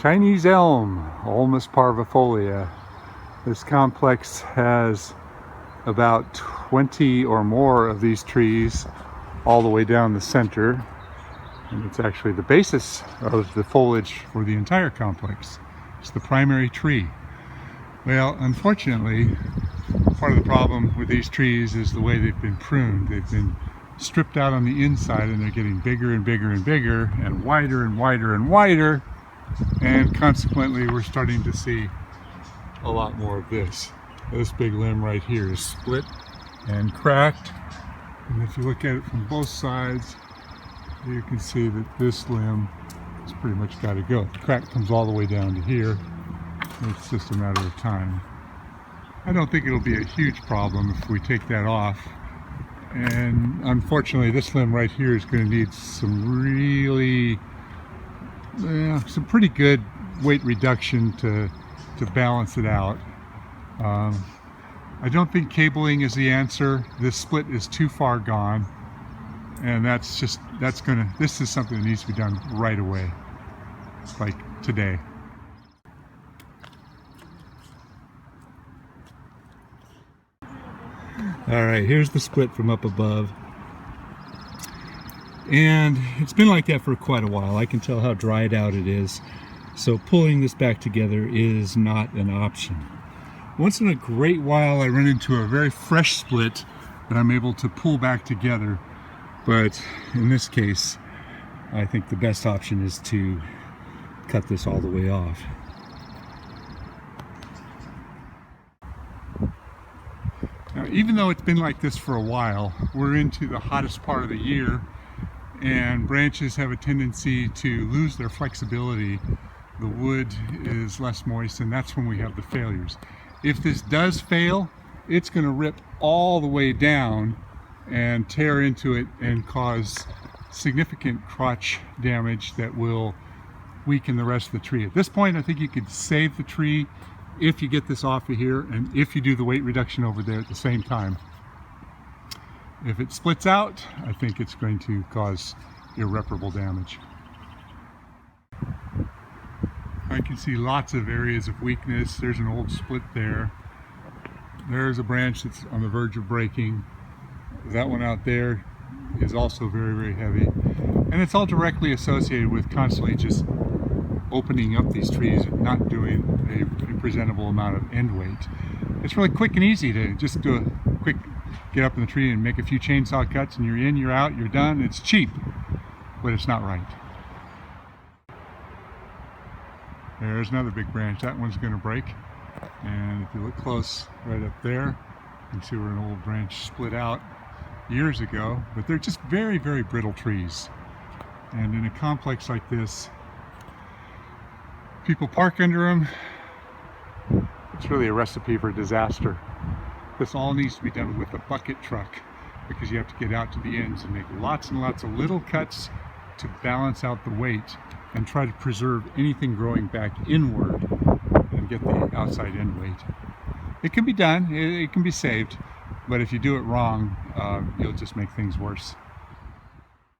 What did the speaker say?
Chinese elm, Ulmus parvifolia. This complex has about 20 or more of these trees all the way down the center, and it's actually the basis of the foliage for the entire complex. It's the primary tree. Well, unfortunately, part of the problem with these trees is the way they've been pruned. They've been stripped out on the inside, and they're getting bigger and bigger and bigger and wider and wider and wider, and consequently we're starting to see a lot more of this. This big limb right here is split and cracked, and if you look at it from both sides, you can see that this limb has pretty much got to go. The crack comes all the way down to here. It's just a matter of time. I don't think it'll be a huge problem if we take that off. And unfortunately, this limb right here is going to need some really, some pretty good weight reduction to balance it out. I don't think cabling is the answer. This split is too far gone, and this is something that needs to be done right away, like today. Alright, here's the split from up above, and it's been like that for quite a while. I can tell how dried out it is, so pulling this back together is not an option. Once in a great while I run into a very fresh split that I'm able to pull back together, but in this case I think the best option is to cut this all the way off. Now, even though it's been like this for a while, we're into the hottest part of the year, and branches have a tendency to lose their flexibility. The wood is less moist, and that's when we have the failures. If this does fail, it's going to rip all the way down and tear into it and cause significant crotch damage that will weaken the rest of the tree. At this point, I think you could save the tree if you get this off of here and if you do the weight reduction over there at the same time. If it splits out, I think it's going to cause irreparable damage. I can see lots of areas of weakness. There's an old split there. There's a branch that's on the verge of breaking. That one out there is also very, very heavy. And it's all directly associated with constantly just opening up these trees and not doing a presentable amount of end weight. It's really quick and easy to just do a quick get up in the tree and make a few chainsaw cuts, and you're in, you're out, you're done. It's cheap, but it's not right. There's another big branch. That one's going to break, and if you look close right up there, you can see where an old branch split out years ago. But they're just very, very brittle trees, and in a complex like this, people park under them. It's really a recipe for disaster. This all needs to be done with a bucket truck, because you have to get out to the ends and make lots and lots of little cuts to balance out the weight and try to preserve anything growing back inward and get the outside end weight. It can be done, it can be saved, but if you do it wrong, you'll just make things worse.